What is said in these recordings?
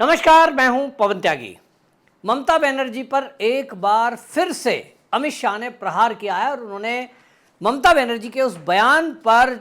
नमस्कार, मैं हूं पवन त्यागी। ममता बनर्जी पर एक बार फिर से अमित शाह ने प्रहार किया है और उन्होंने ममता बनर्जी के उस बयान पर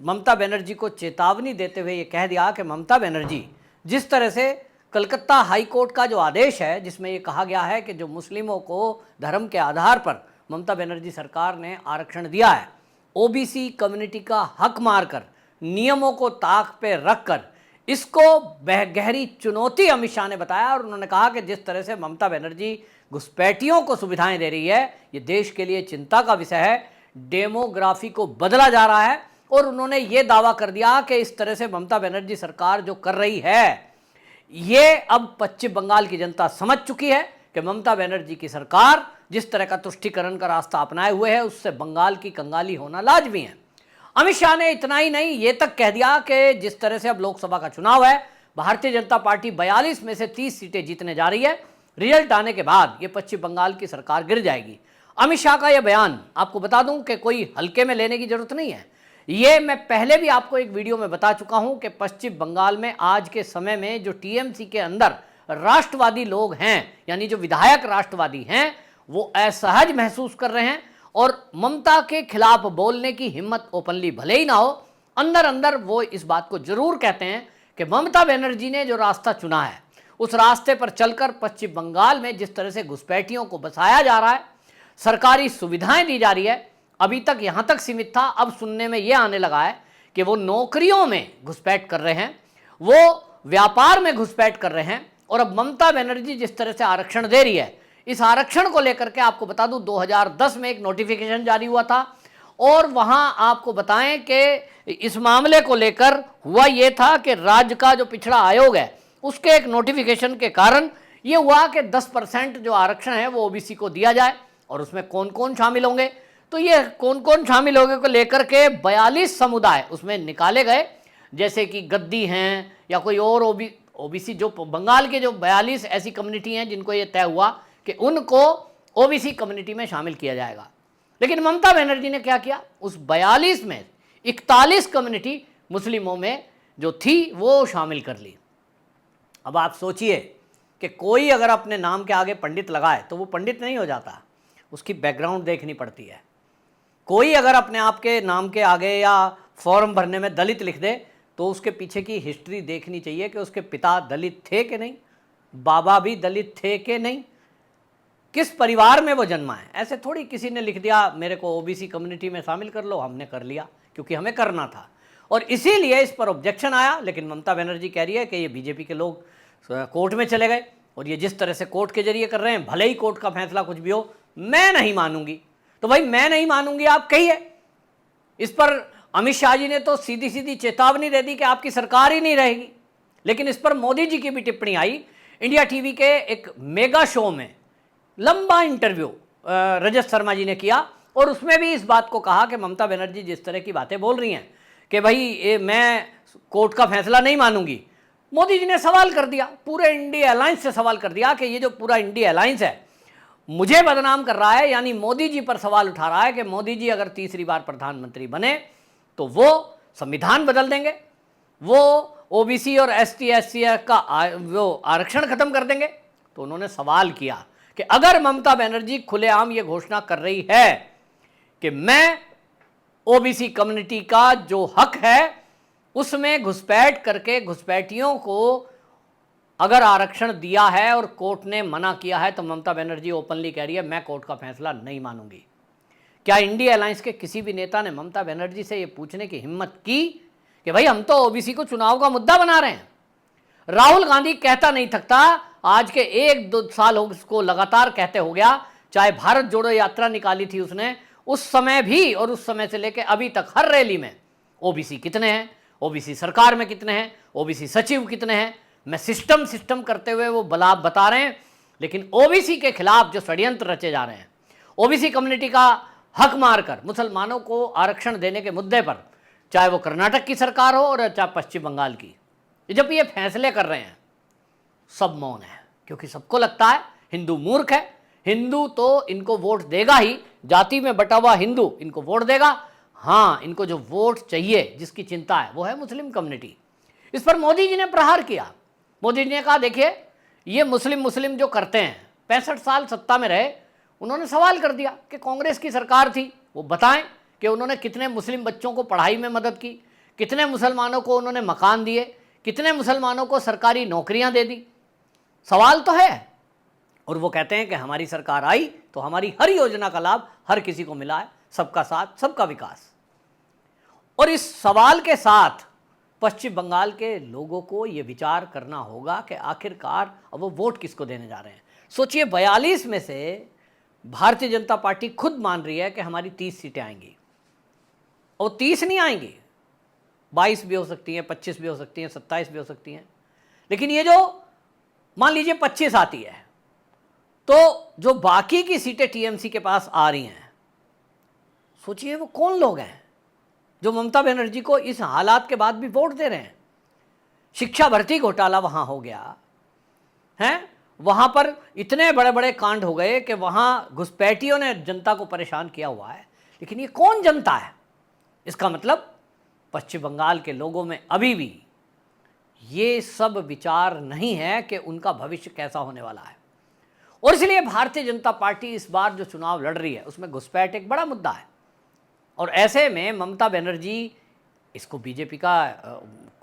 ममता बनर्जी को चेतावनी देते हुए ये कह दिया कि ममता बनर्जी, जिस तरह से कलकत्ता हाई कोर्ट का जो आदेश है जिसमें ये कहा गया है कि जो मुस्लिमों को धर्म के आधार पर ममता बनर्जी सरकार ने आरक्षण दिया है, ओबीसी कम्युनिटी का हक मारकर, नियमों को ताक पे रखकर इसको गहरी चुनौती अमित शाह ने बताया। और उन्होंने कहा कि जिस तरह से ममता बनर्जी घुसपैठियों को सुविधाएं दे रही है, ये देश के लिए चिंता का विषय है। डेमोग्राफी को बदला जा रहा है और उन्होंने ये दावा कर दिया कि इस तरह से ममता बनर्जी सरकार जो कर रही है, ये अब पश्चिम बंगाल की जनता समझ चुकी है कि ममता बनर्जी की सरकार जिस तरह का तुष्टीकरण का रास्ता अपनाए हुए है, उससे बंगाल की कंगाली होना लाजमी है। अमित शाह ने इतना ही नहीं, ये तक कह दिया कि जिस तरह से अब लोकसभा का चुनाव है, भारतीय जनता पार्टी 42 में से 30 सीटें जीतने जा रही है। रिजल्ट आने के बाद ये पश्चिम बंगाल की सरकार गिर जाएगी। अमित शाह का यह बयान आपको बता दूं कि कोई हल्के में लेने की जरूरत नहीं है। ये मैं पहले भी आपको एक वीडियो में बता चुका हूं कि पश्चिम बंगाल में आज के समय में जो टीएमसी के अंदर राष्ट्रवादी लोग हैं, यानी जो विधायक राष्ट्रवादी हैं, वो असहज महसूस कर रहे हैं और ममता के खिलाफ बोलने की हिम्मत ओपनली भले ही ना हो, अंदर अंदर वो इस बात को जरूर कहते हैं कि ममता बनर्जी ने जो रास्ता चुना है, उस रास्ते पर चलकर पश्चिम बंगाल में जिस तरह से घुसपैठियों को बसाया जा रहा है, सरकारी सुविधाएं दी जा रही है, अभी तक यहां तक सीमित था, अब सुनने में यह आने लगा है कि वो नौकरियों में घुसपैठ कर रहे हैं, वो व्यापार में घुसपैठ कर रहे हैं। और अब ममता बनर्जी जिस तरह से आरक्षण दे रही है, इस आरक्षण को लेकर के आपको बता दूं 2010 में एक नोटिफिकेशन जारी हुआ था और वहां आपको बताएं कि इस मामले को लेकर हुआ यह था कि राज्य का जो पिछड़ा आयोग है, उसके एक नोटिफिकेशन के कारण यह हुआ कि 10% जो आरक्षण है वो ओबीसी को दिया जाए। और उसमें कौन कौन शामिल होंगे, तो ये कौन कौन शामिल होंगे को लेकर के 42 समुदाय उसमें निकाले गए, जैसे कि गद्दी हैं या कोई और ओबीसी, जो बंगाल के जो 42 ऐसी कम्युनिटी हैं जिनको ये तय हुआ कि उनको ओबीसी कम्युनिटी में शामिल किया जाएगा। लेकिन ममता बनर्जी ने क्या किया, उस 42 में 41 कम्युनिटी मुस्लिमों में जो थी वो शामिल कर ली। अब आप सोचिए कि कोई अगर अपने नाम के आगे पंडित लगाए तो वो पंडित नहीं हो जाता, उसकी बैकग्राउंड देखनी पड़ती है। कोई अगर अपने आप के नाम के आगे या फॉर्म भरने में दलित लिख दे तो उसके पीछे की हिस्ट्री देखनी चाहिए कि उसके पिता दलित थे कि नहीं, बाबा भी दलित थे कि नहीं, किस परिवार में वो जन्मा है। ऐसे थोड़ी किसी ने लिख दिया मेरे को ओबीसी कम्युनिटी में शामिल कर लो, हमने कर लिया क्योंकि हमें करना था और इसीलिए इस पर ऑब्जेक्शन आया। लेकिन ममता बनर्जी कह रही है कि ये बीजेपी के लोग कोर्ट में चले गए और ये जिस तरह से कोर्ट के जरिए कर रहे हैं, भले ही कोर्ट का फैसला कुछ भी हो, मैं नहीं मानूंगी। तो भाई मैं नहीं मानूंगी आप कहिए। इस पर अमित शाह जी ने तो सीधी सीधी चेतावनी दे दी कि आपकी सरकार ही नहीं रहेगी। लेकिन इस पर मोदी जी की भी टिप्पणी आई। इंडिया टीवी के एक मेगा शो में लंबा इंटरव्यू रजत शर्मा जी ने किया और उसमें भी इस बात को कहा कि ममता बनर्जी जिस तरह की बातें बोल रही हैं कि भाई मैं कोर्ट का फैसला नहीं मानूंगी। मोदी जी ने सवाल कर दिया, पूरे इंडिया अलायंस से सवाल कर दिया कि ये जो पूरा इंडिया अलायंस है मुझे बदनाम कर रहा है, यानी मोदी जी पर सवाल उठा रहा है कि मोदी जी अगर तीसरी बार प्रधानमंत्री बने तो वो संविधान बदल देंगे, वो ओबीसी और एसटी एससी का वो आरक्षण खत्म कर देंगे। तो उन्होंने सवाल किया कि अगर ममता बनर्जी खुलेआम ये घोषणा कर रही है कि मैं ओबीसी कम्युनिटी का जो हक है उसमें घुसपैठ करके घुसपैठियों को अगर आरक्षण दिया है और कोर्ट ने मना किया है, तो ममता बनर्जी ओपनली कह रही है मैं कोर्ट का फैसला नहीं मानूंगी। क्या इंडिया अलायंस के किसी भी नेता ने ममता बनर्जी से यह पूछने की हिम्मत की कि भाई हम तो ओबीसी को चुनाव का मुद्दा बना रहे हैं? राहुल गांधी कहता नहीं थकता, आज के 1-2 साल उसको लगातार कहते हो गया, चाहे भारत जोड़ो यात्रा निकाली थी उसने, उस समय भी और उस समय से लेकर अभी तक हर रैली में ओबीसी कितने हैं, ओबीसी सरकार में कितने हैं, ओबीसी सचिव कितने हैं, मैं सिस्टम करते हुए वो बलाब बता रहे हैं। लेकिन ओबीसी के खिलाफ जो षड्यंत्र रचे जा रहे हैं, ओबीसी कम्युनिटी का हक मारकर मुसलमानों को आरक्षण देने के मुद्दे पर, चाहे वो कर्नाटक की सरकार हो और चाहे पश्चिम बंगाल की, जब ये फैसले कर रहे हैं सब मौन है, क्योंकि सबको लगता है हिंदू मूर्ख है, हिंदू तो इनको वोट देगा ही, जाति में बटा हुआ हिंदू इनको वोट देगा। हाँ, इनको जो वोट चाहिए, जिसकी चिंता है, वो है मुस्लिम कम्युनिटी। इस पर मोदी जी ने प्रहार किया मोदी जी ने कहा देखिए ये मुस्लिम जो करते हैं, 65 साल सत्ता में रहे, उन्होंने सवाल कर दिया कि कांग्रेस की सरकार थी, वो बताएं कि उन्होंने कितने मुस्लिम बच्चों को पढ़ाई में मदद की, कितने मुसलमानों को उन्होंने मकान दिए, कितने मुसलमानों को सरकारी नौकरियां दे दी। सवाल तो है। और वो कहते हैं कि हमारी सरकार आई तो हमारी हर योजना का लाभ हर किसी को मिला है, सबका साथ सबका विकास। और इस सवाल के साथ पश्चिम बंगाल के लोगों को ये विचार करना होगा कि आखिरकार अब वो वोट किसको देने जा रहे हैं। सोचिए 42 में से भारतीय जनता पार्टी खुद मान रही है कि हमारी 30 सीटें आएंगी, और 30 नहीं आएंगी, 22 भी हो सकती हैं, 25 भी हो सकती हैं, 27 भी हो सकती हैं। लेकिन ये जो मान लीजिए 25 आती है, तो जो बाकी की सीटें टीएमसी के पास आ रही हैं, सोचिए वो कौन लोग हैं जो ममता बनर्जी को इस हालात के बाद भी वोट दे रहे हैं। शिक्षा भर्ती घोटाला वहां हो गया है, वहां पर इतने बड़े बड़े कांड हो गए कि वहां घुसपैठियों ने जनता को परेशान किया हुआ है। लेकिन ये कौन जनता है? इसका मतलब पश्चिम बंगाल के लोगों में अभी भी ये सब विचार नहीं है कि उनका भविष्य कैसा होने वाला है। और इसलिए भारतीय जनता पार्टी इस बार जो चुनाव लड़ रही है उसमें घुसपैठ एक बड़ा मुद्दा है। और ऐसे में ममता बनर्जी, इसको बीजेपी का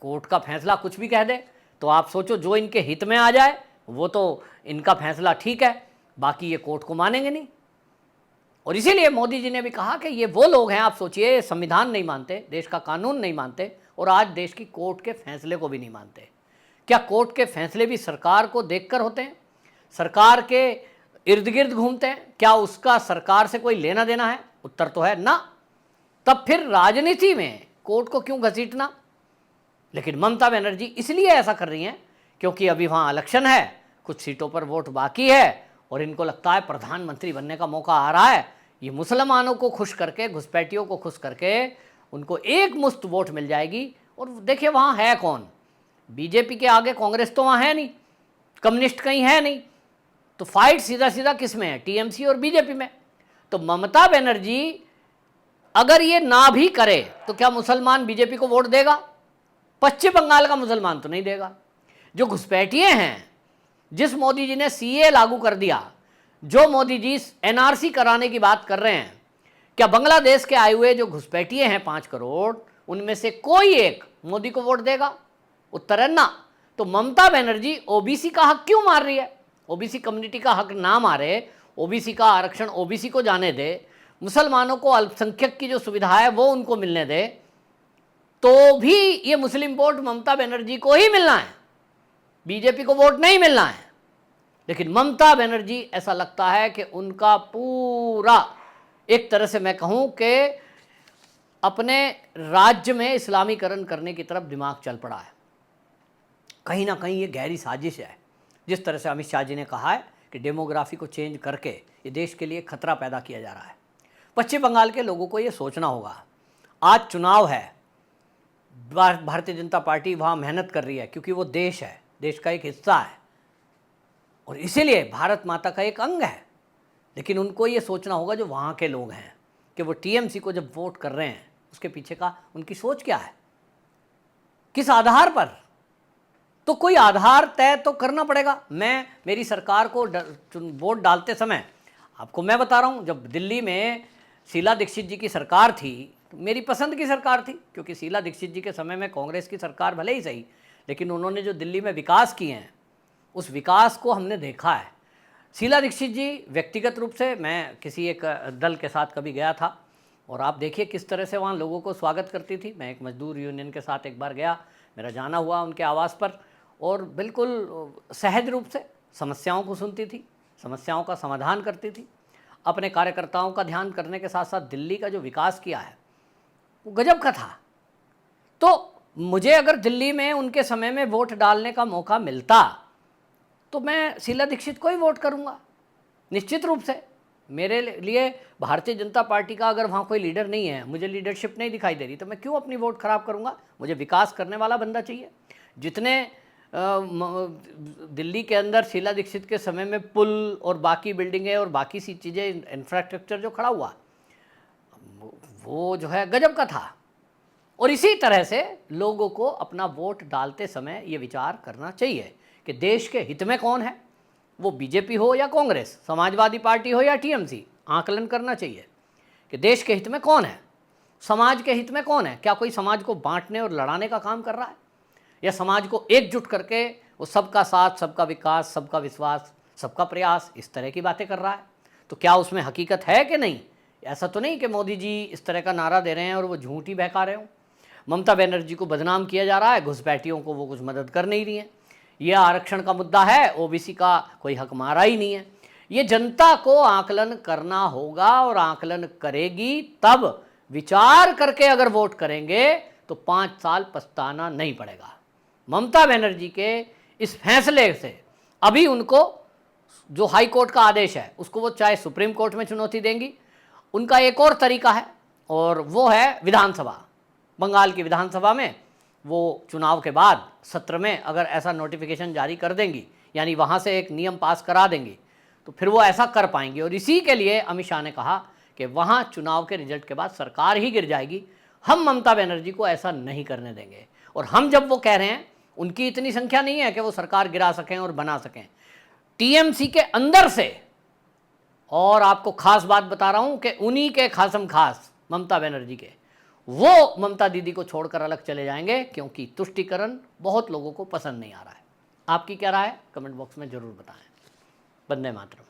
कोर्ट का फैसला कुछ भी कह दे तो आप सोचो जो इनके हित में आ जाए वो तो इनका फैसला ठीक है, बाकी ये कोर्ट को मानेंगे नहीं। और इसीलिए मोदी जी ने भी कहा कि ये वो लोग हैं, आप सोचिए, संविधान नहीं मानते, देश का कानून नहीं मानते, और आज देश की कोर्ट के फैसले को भी नहीं मानते। क्या कोर्ट के फैसले भी सरकार को देखकर होते हैं? सरकार के इर्द गिर्द घूमते हैं? क्या उसका सरकार से कोई लेना देना है? उत्तर तो है ना। तब फिर राजनीति में कोर्ट को क्यों घसीटना? लेकिन ममता बनर्जी इसलिए ऐसा कर रही हैं क्योंकि अभी वहाँ इलेक्शन है, कुछ सीटों पर वोट बाकी है, और इनको लगता है प्रधानमंत्री बनने का मौका आ रहा है। ये मुसलमानों को खुश करके, घुसपैठियों को खुश करके उनको एक मुश्त वोट मिल जाएगी। और देखिए वहाँ है कौन? बीजेपी के आगे कांग्रेस तो वहाँ है नहीं, कम्युनिस्ट कहीं है नहीं, तो फाइट सीधा सीधा किस में है? टीएमसी और बीजेपी में। तो ममता बनर्जी अगर ये ना भी करे तो क्या मुसलमान बीजेपी को वोट देगा? पश्चिम बंगाल का मुसलमान तो नहीं देगा। जो घुसपैठिए हैं, जिस मोदी जी ने सीए लागू कर दिया, जो मोदी जी एनआरसी कराने की बात कर रहे हैं, क्या बांग्लादेश के आए हुए जो घुसपैठिए हैं 5 करोड़, उनमें से कोई एक मोदी को वोट देगा? उत्तर है ना। तो ममता बनर्जी ओबीसी का हक क्यों मार रही है? ओबीसी कम्युनिटी का हक ना मारे, ओबीसी का आरक्षण ओबीसी को जाने दे, मुसलमानों को अल्पसंख्यक की जो सुविधा है वो उनको मिलने दे, तो भी ये मुस्लिम वोट ममता बनर्जी को ही मिलना है, बीजेपी को वोट नहीं मिलना है। लेकिन ममता बनर्जी ऐसा लगता है कि उनका पूरा, एक तरह से मैं कहूं कि अपने राज्य में इस्लामीकरण करने की तरफ दिमाग चल पड़ा है। कहीं ना कहीं ये गहरी साजिश है। जिस तरह से अमित शाह जी ने कहा है कि डेमोग्राफी को चेंज करके ये देश के लिए खतरा पैदा किया जा रहा है। पश्चिम बंगाल के लोगों को ये सोचना होगा। आज चुनाव है, भारतीय जनता पार्टी वहाँ मेहनत कर रही है क्योंकि वो देश है, देश का एक हिस्सा है, और इसीलिए भारत माता का एक अंग है। लेकिन उनको ये सोचना होगा जो वहाँ के लोग हैं कि वो टीएमसी को जब वोट कर रहे हैं उसके पीछे का उनकी सोच क्या है, किस आधार पर। तो कोई आधार तय तो करना पड़ेगा। मेरी सरकार को वोट डालते समय आपको मैं बता रहा हूँ, जब दिल्ली में शीला दीक्षित जी की सरकार थी तो मेरी पसंद की सरकार थी, क्योंकि शीला दीक्षित जी के समय में कांग्रेस की सरकार भले ही सही, लेकिन उन्होंने जो दिल्ली में विकास किए हैं उस विकास को हमने देखा है। शीला दीक्षित जी व्यक्तिगत रूप से, मैं किसी एक दल के साथ कभी गया था और आप देखिए किस तरह से वहाँ लोगों को स्वागत करती थी। मैं एक मजदूर यूनियन के साथ एक बार गया, मेरा जाना हुआ उनके आवास पर, और बिल्कुल सहज रूप से समस्याओं को सुनती थी, समस्याओं का समाधान करती थी, अपने कार्यकर्ताओं का ध्यान करने के साथ साथ दिल्ली का जो विकास किया है वो गजब का था। तो मुझे अगर दिल्ली में उनके समय में वोट डालने का मौका मिलता तो मैं शीला दीक्षित को ही वोट करूंगा निश्चित रूप से। मेरे लिए भारतीय जनता पार्टी का अगर वहाँ कोई लीडर नहीं है, मुझे लीडरशिप नहीं दिखाई दे रही, तो मैं क्यों अपनी वोट खराब करूँगा? मुझे विकास करने वाला बंदा चाहिए। जितने दिल्ली के अंदर शीला दीक्षित के समय में पुल और बाकी बिल्डिंगें और बाकी सी चीज़ें, इंफ्रास्ट्रक्चर जो खड़ा हुआ वो जो है गजब का था। और इसी तरह से लोगों को अपना वोट डालते समय ये विचार करना चाहिए कि देश के हित में कौन है, वो बीजेपी हो या कांग्रेस, समाजवादी पार्टी हो या टीएमसी, आकलन करना चाहिए कि देश के हित में कौन है, समाज के हित में कौन है। क्या कोई समाज को बांटने और लड़ाने का काम कर रहा है, या समाज को एकजुट करके वो सबका साथ, सबका विकास, सबका विश्वास, सबका प्रयास, इस तरह की बातें कर रहा है। तो क्या उसमें हकीकत है कि नहीं? ऐसा तो नहीं कि मोदी जी इस तरह का नारा दे रहे हैं और वो झूठ ही बहका रहे हो। ममता बनर्जी को बदनाम किया जा रहा है, घुसपैठियों को वो कुछ मदद कर नहीं रही है। ये आरक्षण का मुद्दा है, ओबीसी का कोई हक मारा ही नहीं है। ये जनता को आकलन करना होगा और आकलन करेगी, तब विचार करके अगर वोट करेंगे तो 5 साल पछताना नहीं पड़ेगा। ममता बनर्जी के इस फैसले से अभी उनको जो हाई कोर्ट का आदेश है उसको वो चाहे सुप्रीम कोर्ट में चुनौती देंगी। उनका एक और तरीका है और वो है विधानसभा। बंगाल की विधानसभा में वो चुनाव के बाद सत्र में अगर ऐसा नोटिफिकेशन जारी कर देंगी, यानी वहाँ से एक नियम पास करा देंगी, तो फिर वो ऐसा कर पाएंगी। और इसी के लिए अमित शाह ने कहा कि वहाँ चुनाव के रिजल्ट के बाद सरकार ही गिर जाएगी, हम ममता बनर्जी को ऐसा नहीं करने देंगे। और हम जब वो कह रहे हैं, उनकी इतनी संख्या नहीं है कि वो सरकार गिरा सकें और बना सकें। टीएमसी के अंदर से, और आपको खास बात बता रहा हूं कि उन्हीं के खासम खास ममता बनर्जी के, वो ममता दीदी को छोड़कर अलग चले जाएंगे, क्योंकि तुष्टीकरण बहुत लोगों को पसंद नहीं आ रहा है। आपकी क्या राय है? कमेंट बॉक्स में जरूर बताएं। वंदे मातरम।